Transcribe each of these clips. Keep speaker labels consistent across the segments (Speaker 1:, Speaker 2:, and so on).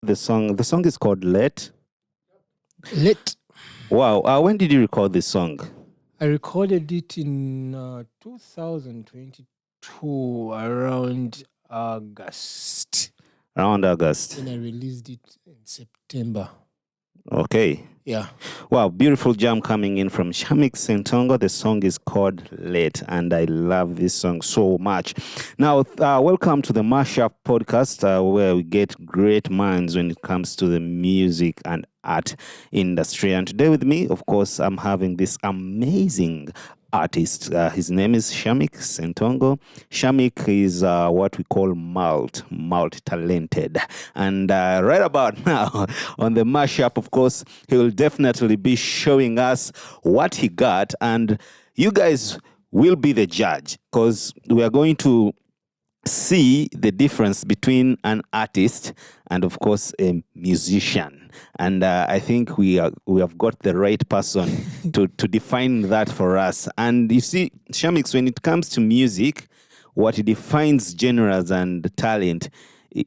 Speaker 1: The song is called Let.
Speaker 2: Let.
Speaker 1: Wow. When did you record this song?
Speaker 2: I recorded it in 2022 around August.
Speaker 1: Around August.
Speaker 2: And I released it in September.
Speaker 1: Okay.
Speaker 2: Yeah.
Speaker 1: Wow, beautiful jam coming in from CHARMIC SSENTONGO. The song is called Late, and I love this song so much. Now, welcome to the Mashup podcast, where we get great minds when it comes to the music and art industry. And today with me, of course, I'm having this amazing artist. His name is CHARMIC SSENTONGO. CHARMIC is what we call multi-talented. And right about now on the mashup, of course, he will definitely be showing us what he got. And you guys will be the judge, because we are going to see the difference between an artist and, of course, a musician. And I think we have got the right person to define that for us. And you see, CHARMIC, when it comes to music, what defines genres and talent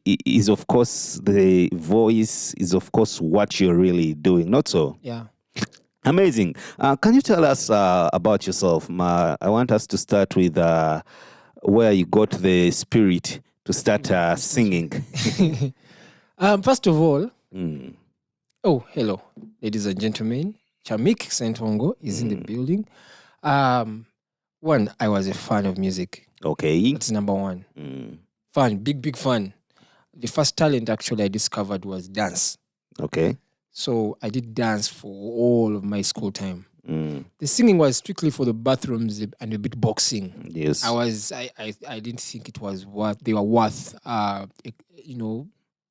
Speaker 1: is, of course, the voice, is, of course, what you're really doing. Not so?
Speaker 2: Yeah.
Speaker 1: Amazing. Can you tell us about yourself? I want us to start with where you got the spirit to start singing.
Speaker 2: First of all, hello, ladies and gentlemen. CHARMIC SSENTONGO is in the building. One, I was a fan of music.
Speaker 1: Okay.
Speaker 2: That's number one. Fan, big fan. The first talent actually I discovered was dance.
Speaker 1: Okay.
Speaker 2: So I did dance for all of my school time. The singing was strictly for the bathrooms and a bit boxing.
Speaker 1: Yes.
Speaker 2: I didn't think it was what they were worth,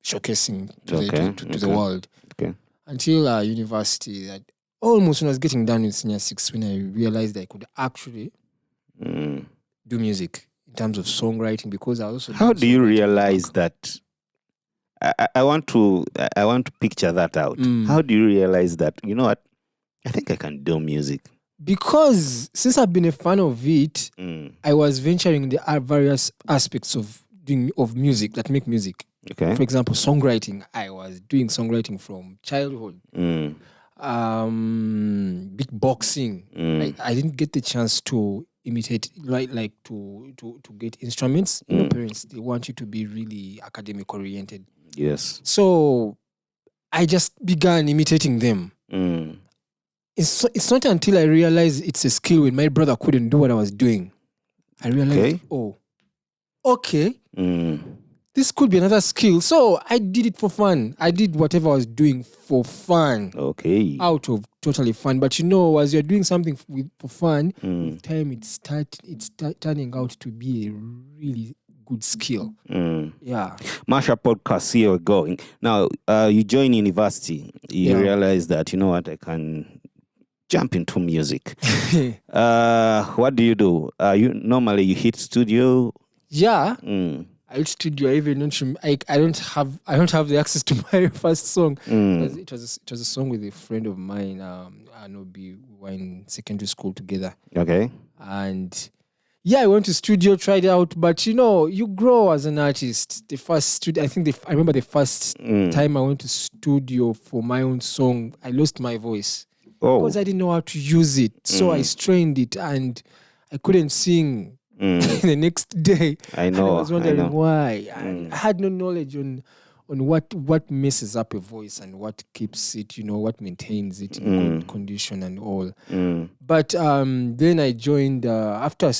Speaker 2: showcasing to the world.
Speaker 1: Okay.
Speaker 2: Until university, almost when I was getting done with senior 6, when I realized I could actually do music in terms of songwriting, because I also.
Speaker 1: How do you realize that? I want to picture that out. How do you realize that? You know what? I think I can do music.
Speaker 2: Because since I've been a fan of it, I was venturing in the various aspects of music that make music.
Speaker 1: Okay.
Speaker 2: For example, songwriting. I was doing songwriting from childhood. Beatboxing. I didn't get the chance to imitate, to get instruments. Parents, they want you to be really academic oriented.
Speaker 1: Yes.
Speaker 2: So I just began imitating them. It's not until I realized it's a skill when my brother couldn't do what I was doing. I realized, okay, this could be another skill. So I did it for fun. I did whatever I was doing for fun.
Speaker 1: Okay.
Speaker 2: Out of totally fun. But as you're doing something for fun, with time it's turning out to be a really good skill. Yeah.
Speaker 1: Mashup podcast, here we're going. Now, you join university. You realize that, you know what, I can jump into music. What do? You hit studio?
Speaker 2: Yeah. I hit studio. I don't have the access to my first song. It was a song with a friend of mine. We were in secondary school together.
Speaker 1: Okay.
Speaker 2: And I went to studio, tried it out, but you grow as an artist. The first studio, I remember the first time I went to studio for my own song, I lost my voice. Because I didn't know how to use it. So I strained it and I couldn't sing the next day.
Speaker 1: I know.
Speaker 2: And I was wondering why. I had no knowledge on what messes up a voice and what keeps it, what maintains it in good condition and all. But then I joined after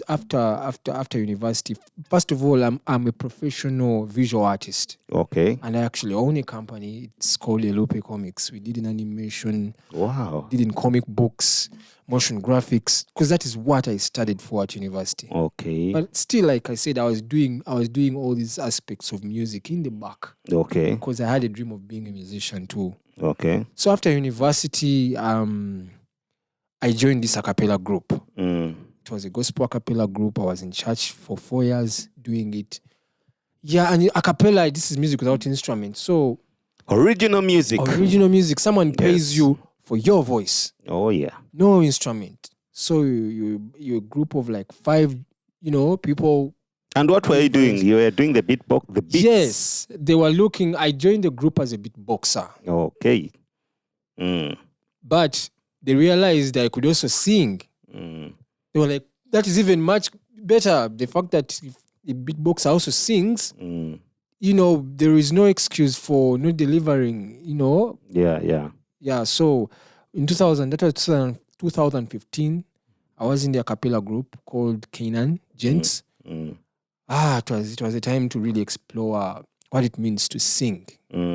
Speaker 2: university. First of all, I'm a professional visual artist.
Speaker 1: Okay.
Speaker 2: And I actually own a company. It's called Elope Comics. We did in animation.
Speaker 1: Wow.
Speaker 2: Did in comic books, motion graphics, because that is what I studied for at university.
Speaker 1: Okay.
Speaker 2: But still, like I said, I was doing all these aspects of music in the back.
Speaker 1: Okay.
Speaker 2: Because I had a dream of being a musician too.
Speaker 1: Okay.
Speaker 2: So after university, I joined this a cappella group. It was a gospel a cappella group. I was in church for 4 years doing it. Yeah, and a cappella, this is music without instruments. So
Speaker 1: original music.
Speaker 2: Someone pays you for your voice.
Speaker 1: Oh yeah.
Speaker 2: No instrument. So you're a group of like 5, people
Speaker 1: And what were you doing? You were doing the beatbox, the beats?
Speaker 2: Yes, they were looking. I joined the group as a beatboxer.
Speaker 1: Okay.
Speaker 2: But they realized that I could also sing. They were like, that is even much better. The fact that if the beatboxer also sings, there is no excuse for not delivering, Yeah, so in 2015, I was in the a cappella group called Canaan Gents. It was a time to really explore what it means to sing.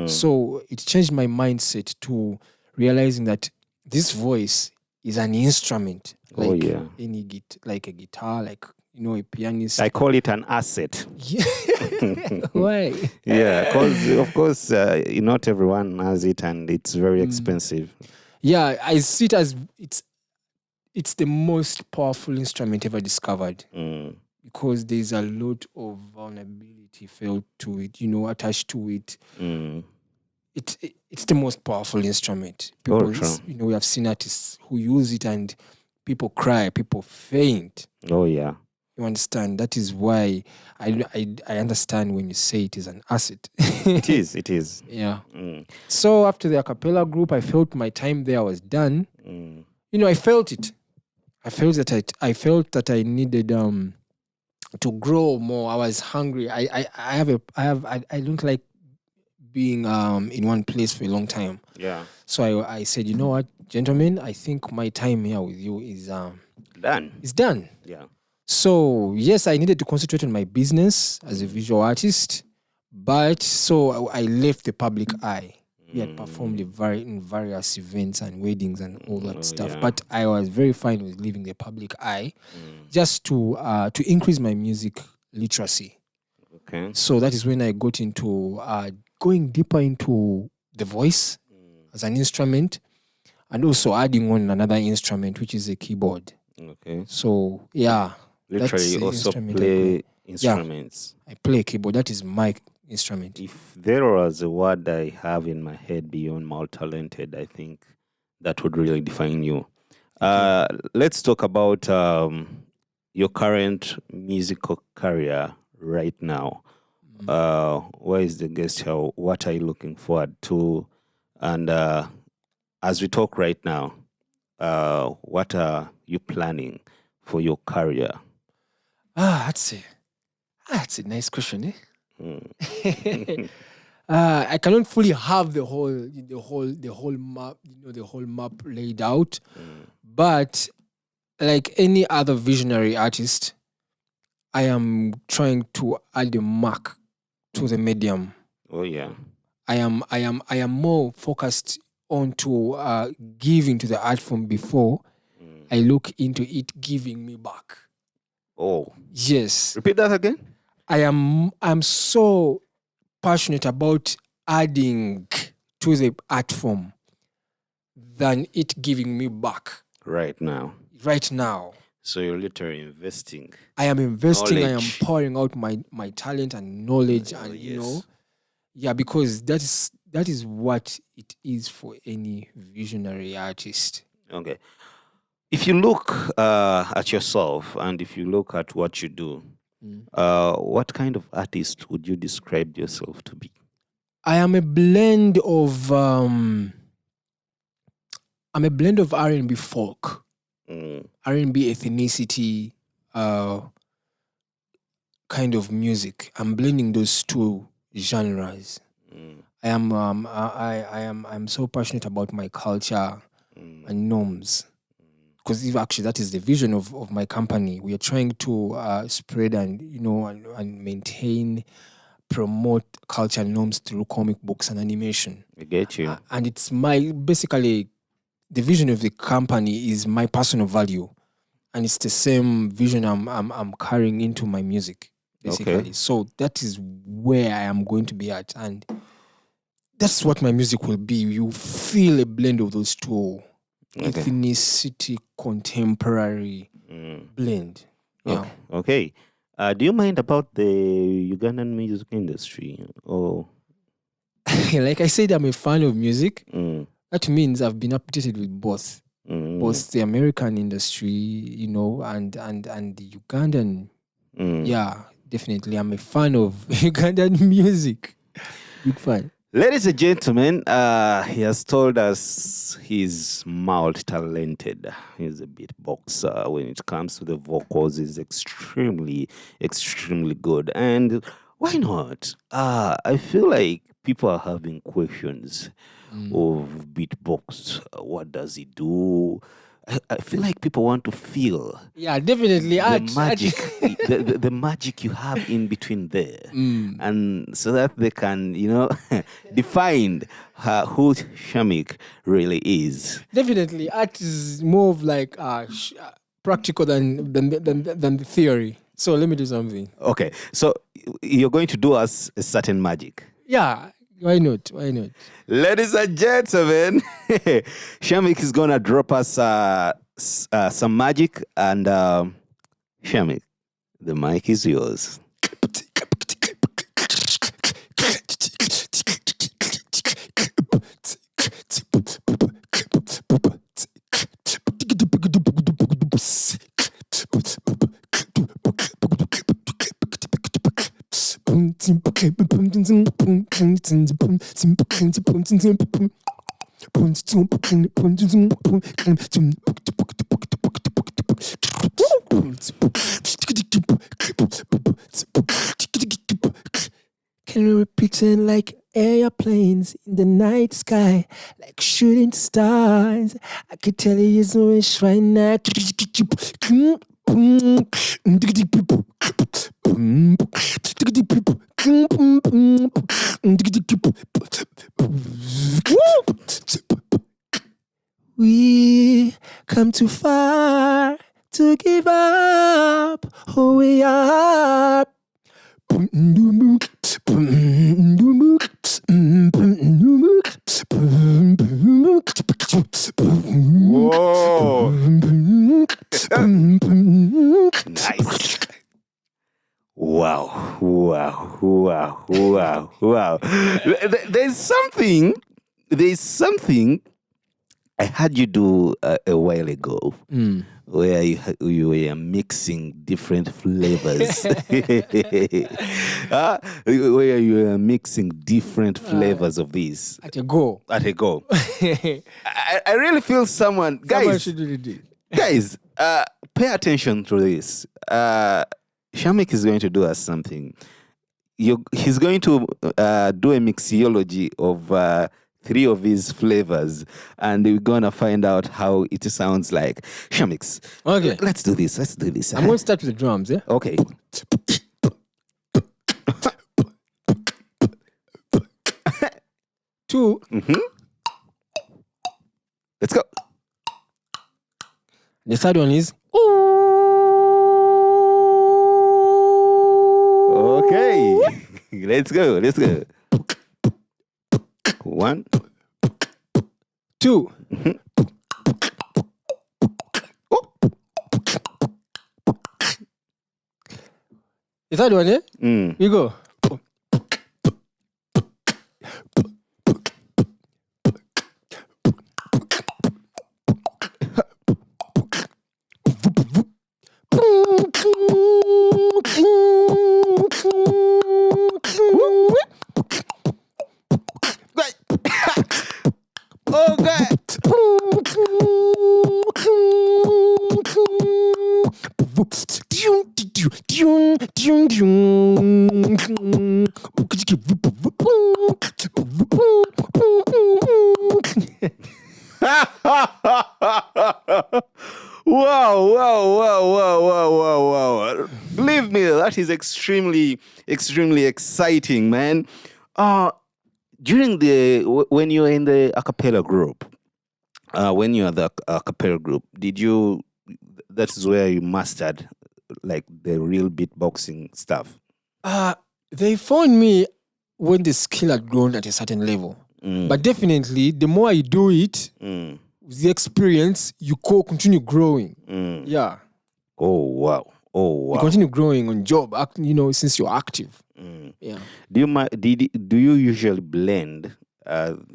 Speaker 2: So it changed my mindset to realizing that this voice is an instrument, like any like a guitar, like a pianist.
Speaker 1: I call it an asset.
Speaker 2: Why?
Speaker 1: Yeah, because of course not everyone has it, and it's very expensive.
Speaker 2: Yeah, I see it as it's the most powerful instrument ever discovered. Because there's a lot of vulnerability felt to it, attached to it. It's the most powerful instrument. People, we have seen artists who use it and people cry, people faint.
Speaker 1: Oh yeah.
Speaker 2: You understand? That is why I understand when you say it is an asset.
Speaker 1: It is.
Speaker 2: Yeah. So after the a cappella group, I felt my time there was done. I felt it. I felt that I needed to grow more. I was hungry. I don't like being in one place for a long time.
Speaker 1: Yeah.
Speaker 2: So I said, you know what, gentlemen, I think my time here with you is
Speaker 1: done.
Speaker 2: It's done.
Speaker 1: Yeah.
Speaker 2: So yes, I needed to concentrate on my business as a visual artist, but so I left the public eye. We had performed in various events and weddings and all that stuff. Yeah. But I was very fine with leaving the public eye, just to increase my music literacy.
Speaker 1: Okay.
Speaker 2: So that is when I got into going deeper into the voice as an instrument, and also adding on another instrument, which is a keyboard.
Speaker 1: Okay.
Speaker 2: So yeah,
Speaker 1: literally also play instruments.
Speaker 2: Yeah, I play keyboard. That is my instrument.
Speaker 1: If there was a word I have in my head beyond multi-talented, I think that would really define you. Let's talk about your current musical career right now. Where is the guest here? What are you looking forward to? And as we talk right now, what are you planning for your career?
Speaker 2: That's a nice question, eh? I cannot fully have the whole map, the whole map laid out. But like any other visionary artist, I am trying to add a mark to the medium.
Speaker 1: Oh yeah.
Speaker 2: I am more focused on to giving to the art form before I look into it giving me back.
Speaker 1: Oh.
Speaker 2: Yes.
Speaker 1: Repeat that again.
Speaker 2: I'm so passionate about adding to the art form than it giving me back.
Speaker 1: Right now.
Speaker 2: So
Speaker 1: you're literally investing.
Speaker 2: I am investing. Knowledge. I am pouring out my talent and knowledge, and because that is what it is for any visionary artist.
Speaker 1: Okay. If you look at yourself and if you look at what you do, what kind of artist would you describe yourself to be?
Speaker 2: I am a blend of R&B folk, R&B ethnicity, kind of music. I'm blending those two genres. I'm so passionate about my culture and norms. Because actually that is the vision of my company. We are trying to spread and maintain, promote culture norms through comic books and animation.
Speaker 1: I get you.
Speaker 2: And it's basically the vision of the company is my personal value, and it's the same vision I'm carrying into my music basically. Okay. So that is where I am going to be at, and that's what my music will be. You feel a blend of those two. Okay. Ethnicity, contemporary blend. Yeah.
Speaker 1: Okay. Do you mind about the Ugandan music industry? Or
Speaker 2: like I said, I'm a fan of music. That means I've been updated with both the American industry, and the Ugandan. Yeah, definitely. I'm a fan of Ugandan music. Big fan.
Speaker 1: Ladies and gentlemen, he has told us he's multi-talented. He's a beatboxer. When it comes to the vocals, he's extremely, extremely good. And why not? I feel like people are having questions of beatbox. What does he do? I feel like people want to feel
Speaker 2: Yeah, definitely.
Speaker 1: the magic, the magic you have in between there, and so that they can, define who CHARMIC really is.
Speaker 2: Definitely, art is more of like practical than the theory. So let me do something.
Speaker 1: Okay, so you're going to do us a certain magic.
Speaker 2: Yeah, why not? Why not?
Speaker 1: Ladies and gentlemen, CHARMIC is gonna drop us some magic, and CHARMIC, the mic is yours.
Speaker 2: Can we pretend like airplanes in the night sky, like shooting stars? I could tell you his wish right now. We come too far to give up who we are.
Speaker 1: Whoa! Nice. Wow, wow, wow, wow, wow. There's something I had you do a while ago where you were mixing different flavors. Where you were mixing different flavors of these.
Speaker 2: At a go.
Speaker 1: At a go. I really feel someone
Speaker 2: Someone should do it.
Speaker 1: guys, pay attention to this. CHARMIC is going to do us something. He's going to do a mixology of 3 of his flavors, and we're gonna find out how it sounds like. CHARMIC,
Speaker 2: Okay.
Speaker 1: let's do this.
Speaker 2: I'm going to start with the drums, yeah?
Speaker 1: Okay.
Speaker 2: Two.
Speaker 1: Let's go.
Speaker 2: The third one is.
Speaker 1: Okay. Let's go. 1,
Speaker 2: 2. The third one, yeah? You go.
Speaker 1: Wow. Believe me, that is extremely exciting, man. When you're in the a cappella group, when you're the a cappella group, that is where you mastered like the real beatboxing stuff?
Speaker 2: They found me when the skill had grown at a certain level. But definitely, the more I do it, with the experience, you continue growing. Yeah.
Speaker 1: Oh wow.
Speaker 2: You continue growing on job, since you're active. Yeah.
Speaker 1: Do you usually blend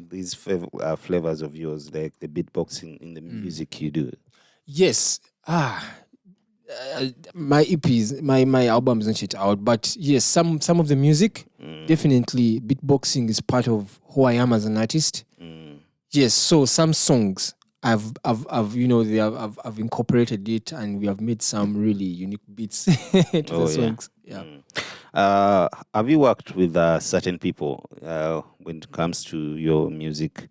Speaker 1: these flavors of yours, like the beatboxing in the music you do?
Speaker 2: Yes. My EPs, my album is not yet out, but yes, some of the music, definitely beatboxing is part of who I am as an artist. Yes, so some songs I've incorporated it, and we have made some really unique beats to the songs. Yeah.
Speaker 1: Have you worked with certain people when it comes to your music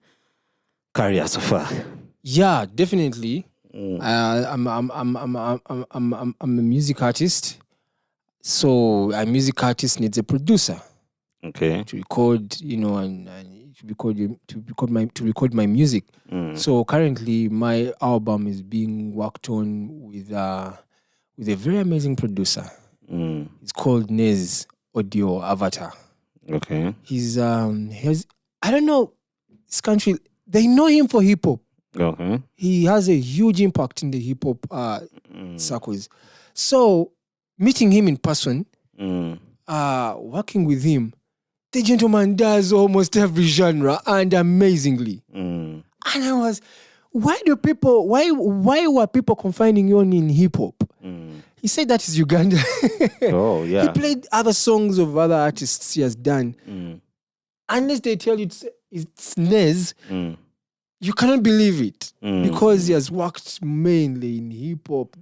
Speaker 1: career so far?
Speaker 2: Yeah, definitely. I'm a music artist, so a music artist needs a producer.
Speaker 1: Okay.
Speaker 2: To record, and to record my music. So currently, my album is being worked on with a very amazing producer. It's called Nez Audio Avatar.
Speaker 1: Okay.
Speaker 2: He's I don't know, this country, they know him for hip hop.
Speaker 1: Okay.
Speaker 2: He has a huge impact in the hip hop circles. So meeting him in person, working with him, the gentleman does almost every genre and amazingly. And I was, why were people confining you in hip hop? He said that is Uganda.
Speaker 1: Oh, yeah.
Speaker 2: He played other songs of other artists he has done. Unless they tell you it's Nez, you cannot believe it because he has worked mainly in hip hop,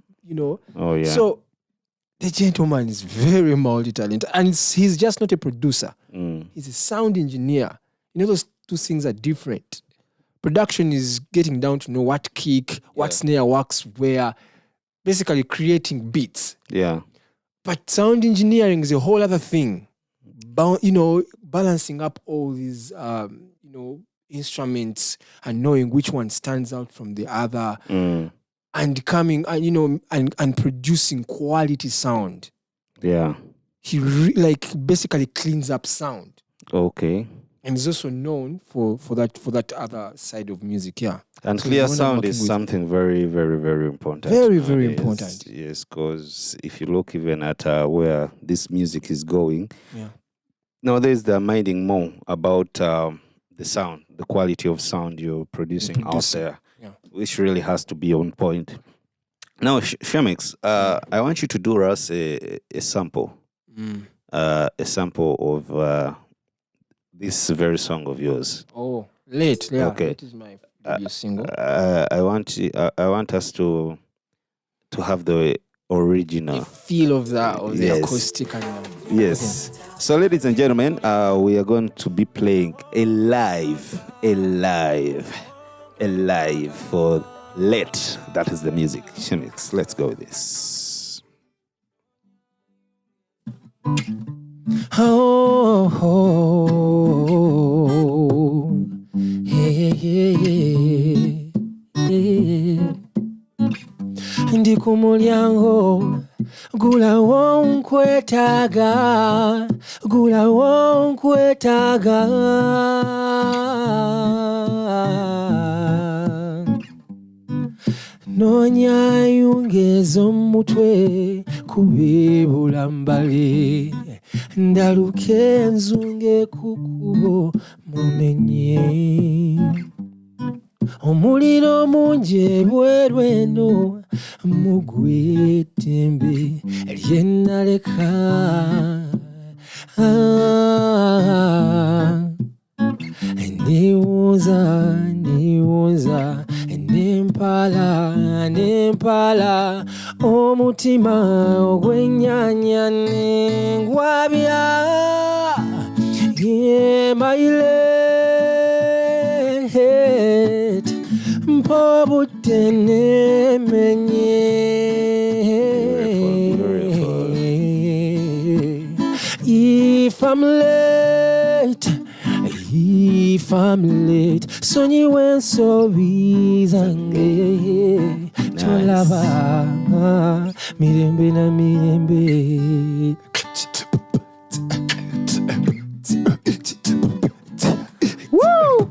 Speaker 1: Oh, yeah.
Speaker 2: So the gentleman is very multi-talented, and he's just not a producer. He's a sound engineer. Those two things are different. Production is getting down to know what kick, what snare works where, basically creating beats.
Speaker 1: Yeah.
Speaker 2: But sound engineering is a whole other thing. Balancing up all these, instruments and knowing which one stands out from the other, and coming, and producing quality sound.
Speaker 1: Yeah.
Speaker 2: He basically cleans up sound.
Speaker 1: Okay.
Speaker 2: And he's also known for that other side of music, yeah.
Speaker 1: And so clear sound is something very, very, very important.
Speaker 2: Very, very important.
Speaker 1: Yes, because if you look even at where this music is going, nowadays they're minding more about the sound, the quality of sound you're producing out there, which really has to be on point. Now, CHARMIC, I want you to do us a sample, a sample of this very song of yours.
Speaker 2: Oh, Late. Yeah,
Speaker 1: Okay.
Speaker 2: Late is my debut single.
Speaker 1: I want us to have the original.
Speaker 2: The feel of that, or the
Speaker 1: Yes.
Speaker 2: acoustic and
Speaker 1: Yes. So, ladies and gentlemen, we are going to be playing a live for Late. That is the music. CHARMIC, let's go with this.
Speaker 2: Ndi ku mulyango gulawo nkwetaaga noonya yungezo mutwe kubibula mbali ndaluke nzunge kukubo munenye omuliro mungi ebweru eno mugwetembe lyennaleka niwuza nempala omutima ogw'ennyanya nengwabya yemaile mpobudde nemenye if I'm late sonyiwe ensobi zange tolaba mirembe na mirembe Woo!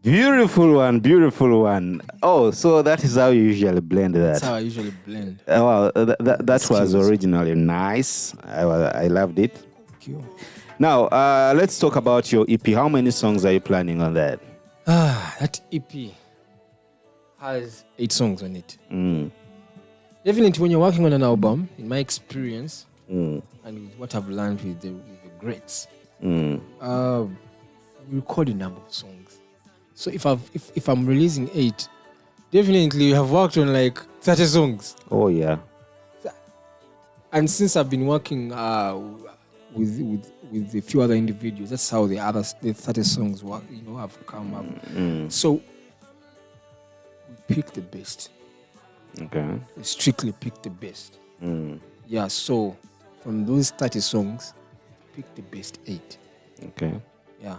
Speaker 1: Beautiful one. Oh, so that is how you usually blend that.
Speaker 2: That's how I usually blend.
Speaker 1: Well, that was originally nice. I loved it.
Speaker 2: Thank you.
Speaker 1: Now, let's talk about your EP. How many songs are you planning on that?
Speaker 2: That EP has 8 songs on it. Definitely, when you're working on an album, in my experience, and with what I've learned with the greats, we record a number of songs. So if I'm releasing 8, definitely you have worked on like 30 songs.
Speaker 1: Oh yeah.
Speaker 2: And since I've been working with a few other individuals, that's how the 30 songs work, have come up. So we pick the best.
Speaker 1: Okay.
Speaker 2: We strictly pick the best. Yeah. So from those 30 songs, pick the best 8.
Speaker 1: Okay.
Speaker 2: Yeah.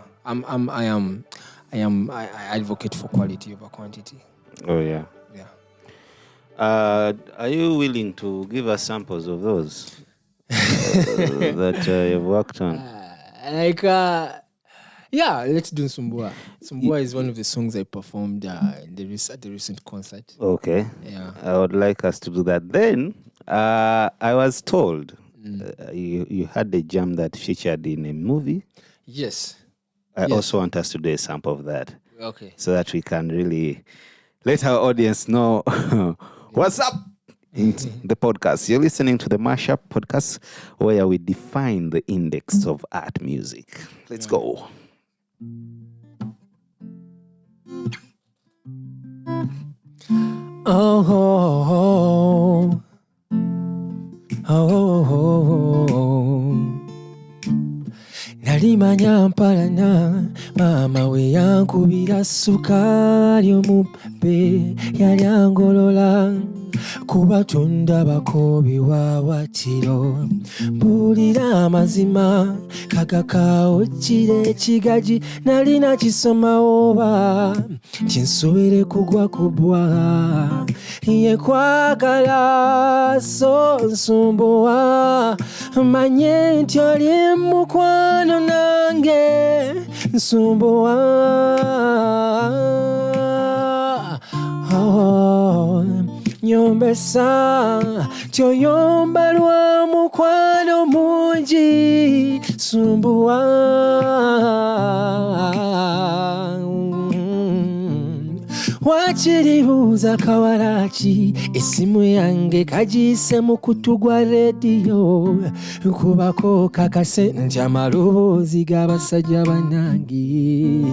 Speaker 2: I advocate for quality over quantity.
Speaker 1: Oh yeah.
Speaker 2: Yeah.
Speaker 1: Are you willing to give us samples of those that you've worked on?
Speaker 2: Let's do Sumbua. Sumbua is one of the songs I performed at the recent concert.
Speaker 1: Okay.
Speaker 2: Yeah.
Speaker 1: I would like us to do that. Then, I was told you had a jam that featured in a movie.
Speaker 2: Yes.
Speaker 1: I also want us to do a sample of that.
Speaker 2: Okay.
Speaker 1: So that we can really let our audience know what's up in the podcast. You're listening to the Mashup Podcast, where we define the index of art music. Let's go.
Speaker 2: Nalimanya mpalana mama we yankubira sukali omupe yali angolola kubatunda bakobi wawatiro bulira amazima kakakao kire kigaji nalina kisoma oba kinsubire kugwa kubwa ye kwagala so nsumbuwa manye nti oli mukwano nange nsumbuwa nyombesa tyoyomba lwa mukwano mungi sumbuwa wakiribuuza kawalaki essimu yange kagiyise mu kutu gwa rediyo kubako kakase nti amaloboozi g'abasajja bannange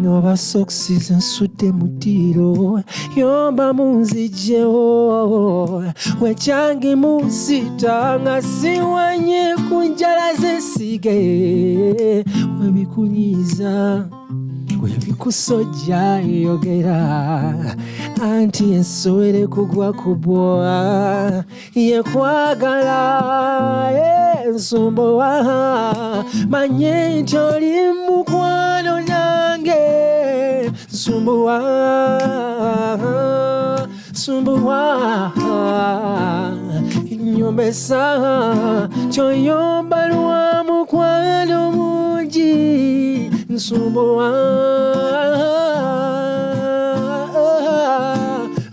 Speaker 2: noba sokisi nsudde mu ddiiro yomba munziggyewo wekyange musita nga siwanye ku njala z'essige webikunyiiza webikusojja yogera anti ensobere kugwa kubwa yekwagala ensumbuwa manye nti oli mukwano nange nsumbuwa nyombesa kyoyomba lwa mukwano mungi nsumbuwa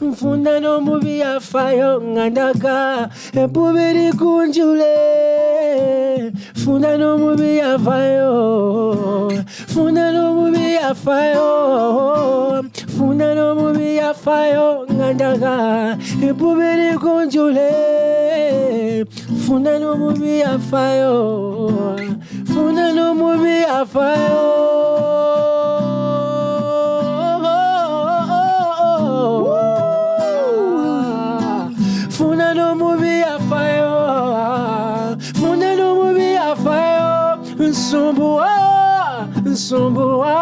Speaker 2: nfuna n'omubi afayo nga ndaga ebbubi likunjule funa n'omubi afayo funa n'omubi afayo funa n'omubi afayo nga ndaga ebbubi likunjule funa n'omubi afayo funa n'omubi afayo funa n'omubi afayo funa n'omubi afayo nsumbuwa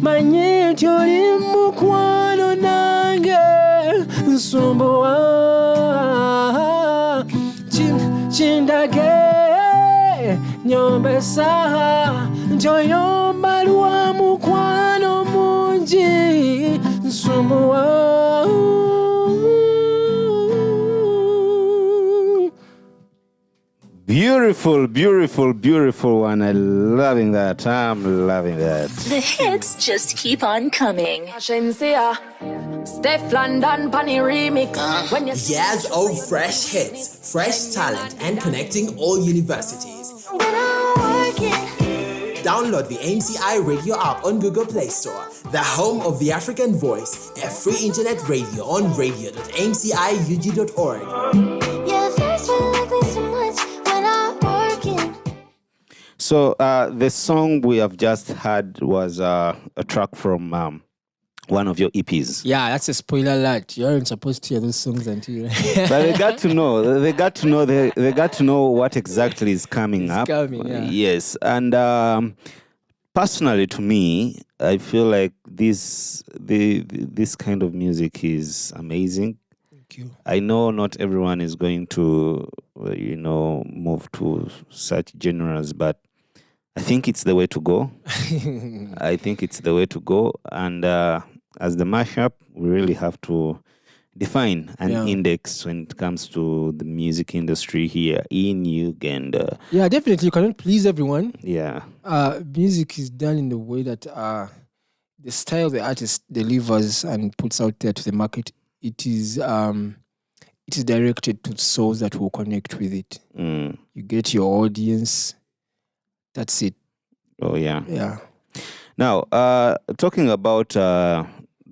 Speaker 2: manye nti oli mukwano nange nsumbuwa kindage nyombesa nti oyomba lwa mukwano mungi nsumbuwa.
Speaker 1: Beautiful, beautiful, beautiful one. I'm loving that.
Speaker 3: The hits just keep on coming.
Speaker 4: Steph London Bunny remix.
Speaker 5: Years of fresh hits, fresh talent, and connecting all universities. Download the MCI radio app on Google Play Store, the home of the African voice, a free internet radio on radio.mciug.org.
Speaker 6: Yeah, first you like me so much when I'm working.
Speaker 1: So the song we have just heard was a track from one of your EPs.
Speaker 2: Yeah, that's a spoiler alert. You aren't supposed to hear those songs until
Speaker 1: But they got to know. They got to know what exactly is coming up.
Speaker 2: Yeah.
Speaker 1: Yes, and personally, to me, I feel like this kind of music is amazing.
Speaker 2: Thank you.
Speaker 1: I know not everyone is going to, move to such genres, but I think it's the way to go. And as the mashup, we really have to define an index when it comes to the music industry here in Uganda.
Speaker 2: Yeah, definitely. You cannot please everyone.
Speaker 1: Yeah.
Speaker 2: Music is done in the way that the style the artist delivers and puts out there to the market, it is directed to souls that will connect with it.
Speaker 1: Mm.
Speaker 2: You get your audience. That's it.
Speaker 1: Oh, yeah.
Speaker 2: Yeah.
Speaker 1: Now, talking about the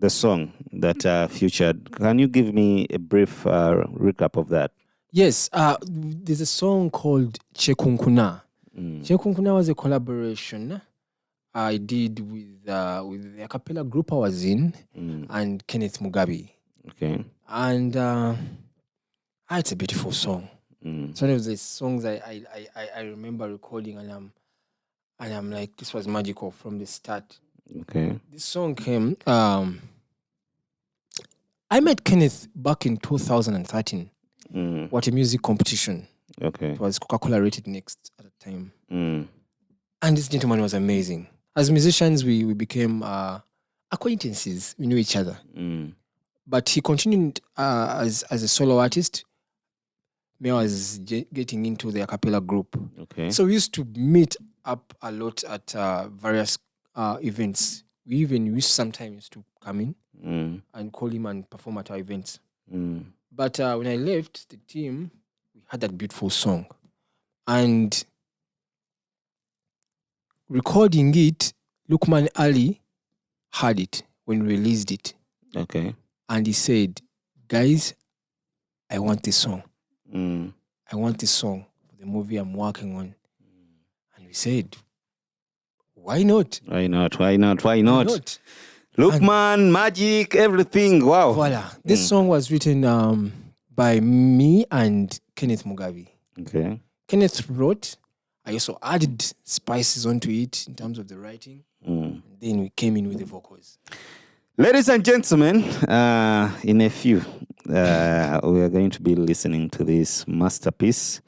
Speaker 1: song that featured, can you give me a brief recap of that?
Speaker 2: Yes. There's a song called Chekunkuna. Chekunkuna was a collaboration I did with the a cappella group I was in and Kenneth Mugabe.
Speaker 1: Okay.
Speaker 2: And it's a beautiful song. It's one of the songs I remember recording, and I'm like, this was magical from the start.
Speaker 1: Okay.
Speaker 2: This song came. I met Kenneth back in 2013. What a music competition.
Speaker 1: Okay.
Speaker 2: It was Coca-Cola Rated Next at the time.
Speaker 1: Mm.
Speaker 2: And this gentleman was amazing. As musicians, we became acquaintances. We knew each other. But he continued as a solo artist. Me, I was getting into the a cappella group.
Speaker 1: Okay.
Speaker 2: So we used to meet up a lot at various events. We used sometimes to come in and call him and perform at our events. But when I left the team, we had that beautiful song. And recording it, Lukman Ali heard it when we released it.
Speaker 1: Okay.
Speaker 2: And he said, guys, I want this song. I want this song for the movie I'm working on. And we said, why not?
Speaker 1: Why not? Lukman, magic, everything. Wow.
Speaker 2: Voila. This song was written by me and Kenneth Mugabe.
Speaker 1: Okay.
Speaker 2: Kenneth wrote. I also added spices onto it in terms of the writing. And then we came in with the vocals.
Speaker 1: Ladies and gentlemen, in a few, we are going to be listening to this masterpiece.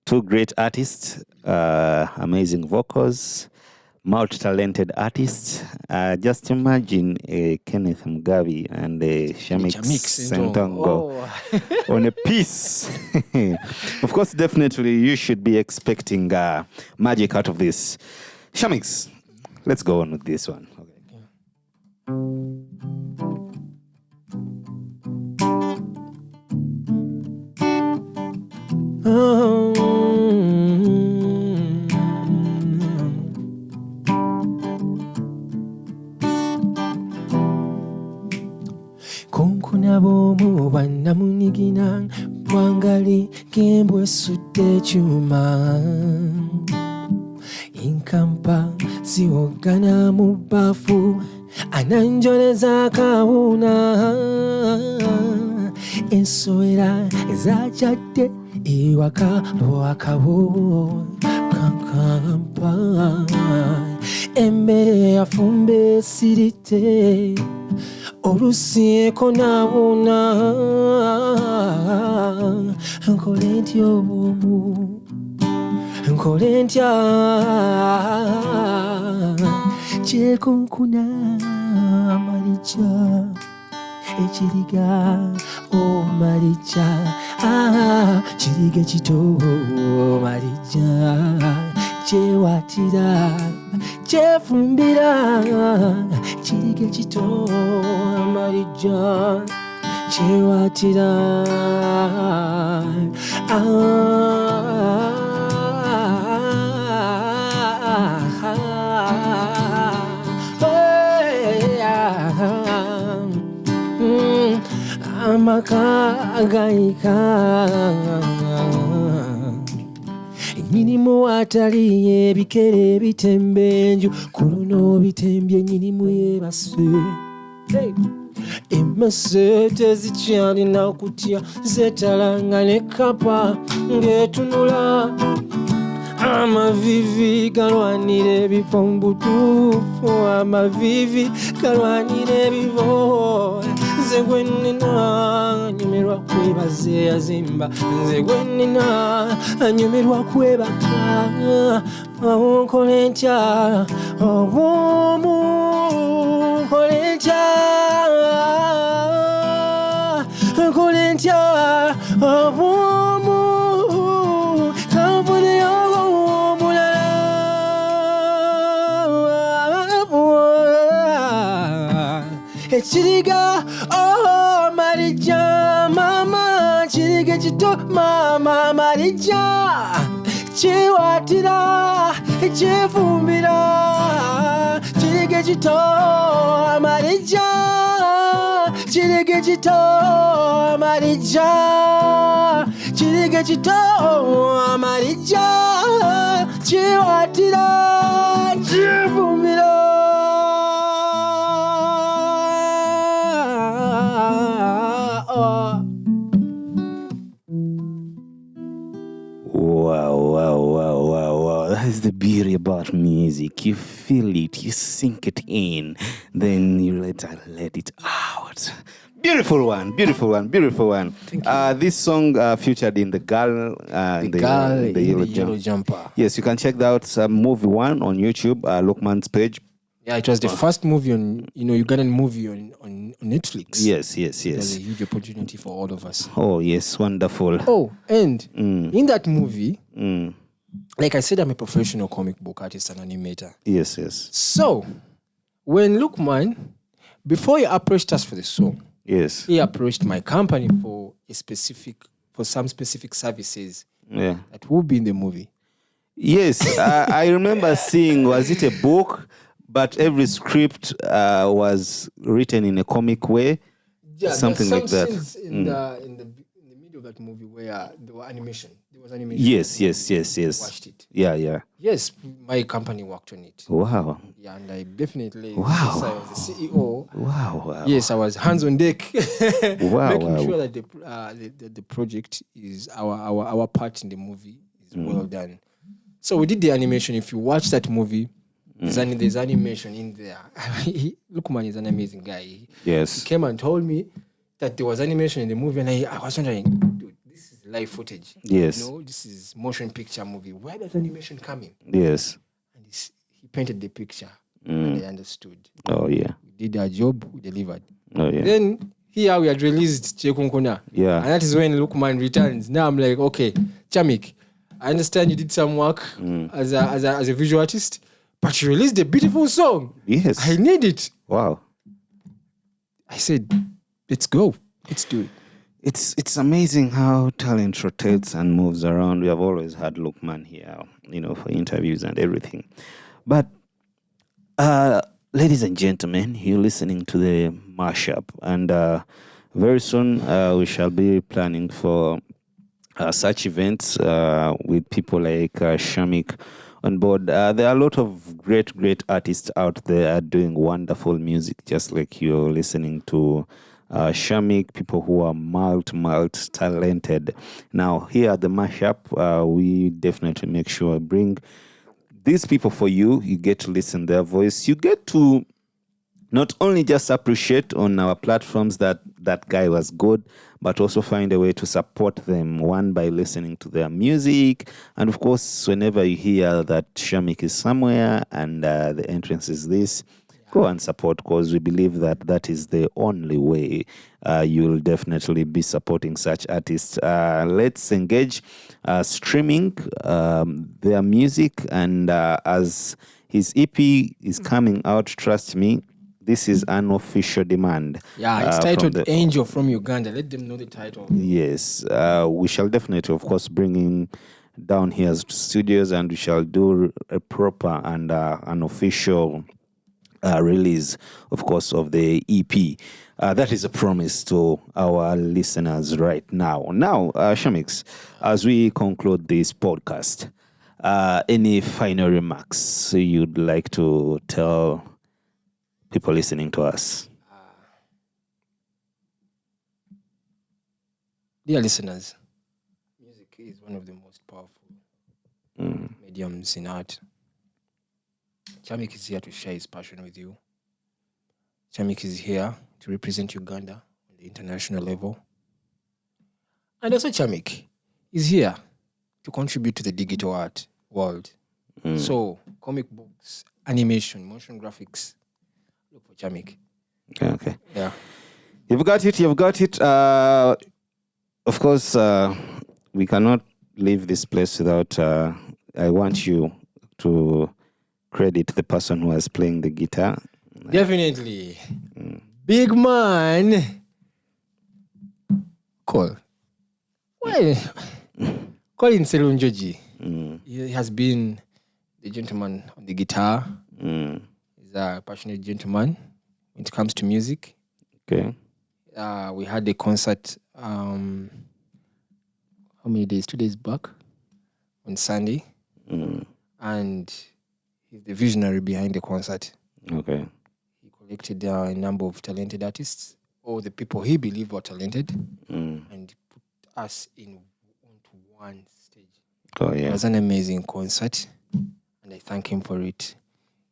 Speaker 1: Two great artists, amazing vocals, multi-talented artists. Just imagine Kenneth Mugabe and CHARMIC SSENTONGO on a piece. Of course, definitely you should be expecting magic out of this. CHARMIC, let's go on with this one. Okay.
Speaker 2: Kunkuna bomu banamunigina bwangali kembwe sudde chuma inkampa siwogana mu bbafu ananjoleza kawuna ensowera ezajjadde ewaka lwakawo kankampa emmere yafumbe esiridde olusieko naabona nkole ntya obwomu nkole ntya kyekunkuna amalija ekiriga omalija Chirige chito marija chewatira chefumbira chirige chito marija chewatira amakagaika nyinimu atali ebikere bitembenju kuno bitembye nyinimu yebase emmese tezikyalina kutya zetalanga ne kapa ng'etunula amavivi galwanira ebifo mu butuufu amavivi galwanira ebivo nze gwenina nyumirwa kwebaza eyazimba nze gwenina nyumirwa kwebaka nkola ntya obwomu nkola ntya nkola ntya obwomu kanfuneyo Chiriga, oh Marija, mama, chiriga chito, mama, Marija, chiwatira, chifumbira, chiriga chito, Marija, chiriga chito, Marija, chiriga chito, Marija, chiwatira, chifumbira.
Speaker 1: Wow. That is the beauty about music. You feel it, you sink it in, then you let it out. Beautiful one.
Speaker 2: Thank you.
Speaker 1: This song featured in the girl, in the yellow
Speaker 2: jumper.
Speaker 1: Yes, you can check that out. Movie 1 on YouTube, Lokman's page.
Speaker 2: Yeah, it was the first movie on, Ugandan movie on Netflix.
Speaker 1: Yes.
Speaker 2: It was a huge opportunity for all of us.
Speaker 1: Oh, yes, wonderful.
Speaker 2: Oh, and in that movie, like I said, I'm a professional comic book artist and animator.
Speaker 1: Yes.
Speaker 2: So, when Lukman, before he approached us for the song,
Speaker 1: Yes.
Speaker 2: he approached my company for some specific services
Speaker 1: Yeah.
Speaker 2: that will be in the movie.
Speaker 1: Yes, I remember seeing, was it a book? But every script was written in a comic way, something like that.
Speaker 2: Scenes in the middle of that movie where there was animation.
Speaker 1: Yes.
Speaker 2: Watched it.
Speaker 1: Yeah.
Speaker 2: Yes, my company worked on it.
Speaker 1: Wow.
Speaker 2: Yeah, and I definitely.
Speaker 1: Wow.
Speaker 2: Since I was the CEO.
Speaker 1: Wow.
Speaker 2: Yes, I was hands on deck,
Speaker 1: Wow.
Speaker 2: making sure that the project is our part in the movie is well done. So we did the animation. If you watch that movie, there's animation in there. Lukman is an amazing guy.
Speaker 1: Yes.
Speaker 2: He came and told me that there was animation in the movie, and I was wondering, dude, this is live footage.
Speaker 1: Yes.
Speaker 2: This is motion picture movie. Where does animation come in?
Speaker 1: Yes.
Speaker 2: And he painted the picture, and I understood.
Speaker 1: Oh, yeah.
Speaker 2: We did our job, we delivered.
Speaker 1: Oh, yeah.
Speaker 2: Then here we had released Chekunkuna.
Speaker 1: Yeah.
Speaker 2: And that is when Lukman returns. Now I'm like, okay, CHARMIC, I understand you did some work as a visual artist, but you released a beautiful song.
Speaker 1: Yes.
Speaker 2: I need it.
Speaker 1: Wow.
Speaker 2: I said, let's go. Let's do it.
Speaker 1: It's amazing how talent rotates and moves around. We have always had Lukman here, for interviews and everything. But, ladies and gentlemen, you're listening to the mashup. And very soon we shall be planning for such events with people like CHARMIC on board. There are a lot of great artists out there doing wonderful music, just like you're listening to CHARMIC, people who are multi-talented. Now, here at the mashup, we definitely make sure I bring these people for you. You get to listen their voice. You get to not only just appreciate on our platforms that guy was good, but also find a way to support them, one, by listening to their music. And of course, whenever you hear that CHARMIC is somewhere and the entrance is this, go and support, because we believe that that is the only way you'll definitely be supporting such artists. Let's engage streaming their music, and as his EP is coming out, trust me, this is an official demand.
Speaker 2: Yeah, it's titled Angel from Uganda. Let them know the title.
Speaker 1: Yes, we shall definitely, of course, bring him down here to studios, and we shall do a proper and an official release, of course, of the EP. That is a promise to our listeners right now. Now, Shamix, as we conclude this podcast, any final remarks you'd like to tell people listening to us?
Speaker 2: Dear listeners, music is one of the most powerful mediums in art. CHARMIC is here to share his passion with you. CHARMIC is here to represent Uganda on the international level. And also CHARMIC is here to contribute to the digital art world. So, comic books, animation, motion graphics, look for CHARMIC.
Speaker 1: Okay.
Speaker 2: Yeah.
Speaker 1: You've got it. Of course, we cannot leave this place without, I want you to credit the person who was playing the guitar.
Speaker 2: Definitely. Big man. Call. Well, Colin Selunjoji. He has been the gentleman on the guitar. He's a passionate gentleman when it comes to music.
Speaker 1: Okay.
Speaker 2: We had a concert, how many days? 2 days back on Sunday. And he's the visionary behind the concert.
Speaker 1: Okay.
Speaker 2: He collected a number of talented artists, or the people he believed were talented, and put us onto one stage.
Speaker 1: Oh, yeah.
Speaker 2: It was an amazing concert, and I thank him for it.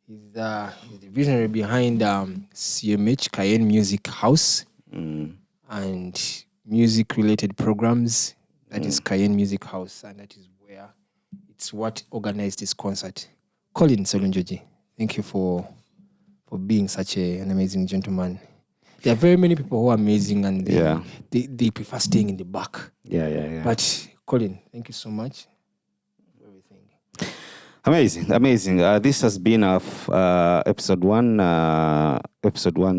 Speaker 2: He's the visionary behind CMH, Cayenne Music House, and music-related programs. That is Cayenne Music House, and that is where it's what organized this concert. Colin Solunjoji, thank you for being such an amazing gentleman. There are very many people who are amazing, and they prefer staying in the back.
Speaker 1: Yeah.
Speaker 2: But Colin, thank you so much for everything.
Speaker 1: Amazing. This has been our episode one,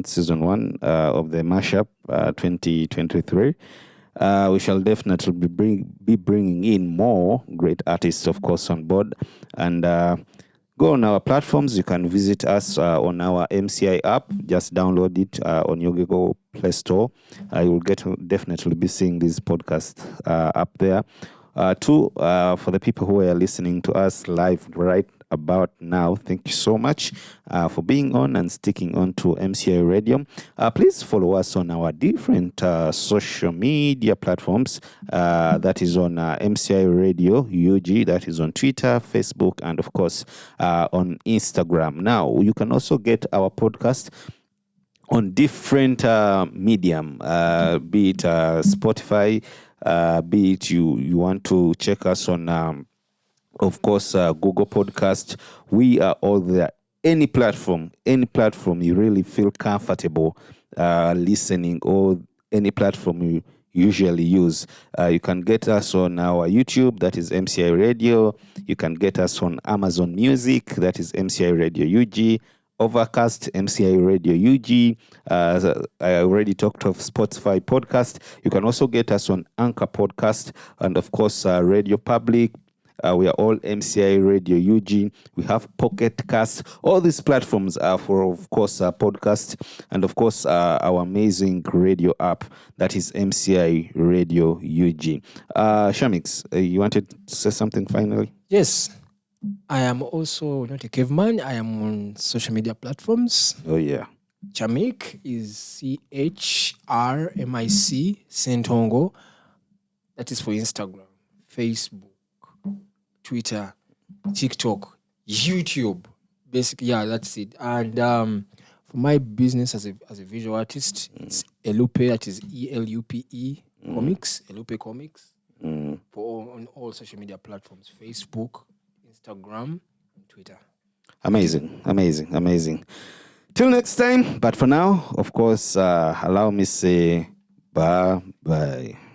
Speaker 1: season 1 of the Mashup 2023. We shall definitely be bringing in more great artists, of course, on board. And go on our platforms. You can visit us on our MCI app. Just download it on your Google Play Store. You will definitely be seeing this podcast up there. For the people who are listening to us live right about now, thank you so much for being on and sticking on to MCI Radio. Please follow us on our different social media platforms. That is on MCI Radio UG. That is on Twitter, Facebook, and of course on Instagram. Now, you can also get our podcast on different medium, be it Spotify, be it you want to check us on of course Google Podcast. We are all there. Any platform you really feel comfortable listening, or any platform you usually use, you can get us on our YouTube, that is MCI Radio. You can get us on Amazon Music, that is MCI Radio UG. Overcast, MCI Radio UG. I already talked of Spotify podcast. You can also get us on Anchor Podcast, and of course Radio Public. We are all MCI Radio UG. We have Pocket Cast. All these platforms are for, of course, podcast, and of course our amazing radio app, that is MCI Radio UG. Shamix, you wanted to say something finally?
Speaker 2: Yes. I am also not a caveman. I am on social media platforms.
Speaker 1: Oh, yeah.
Speaker 2: CHARMIC is CHRMIC, SSENTONGO. That is for Instagram, Facebook, Twitter, TikTok, YouTube. Basically, yeah, that's it. And for my business as a visual artist, it's Elupe, that is ELUPE Comics, Elupe Comics, on all social media platforms, Facebook, Instagram, and Twitter.
Speaker 1: Amazing. Till next time. But for now, of course, allow me say bye-bye.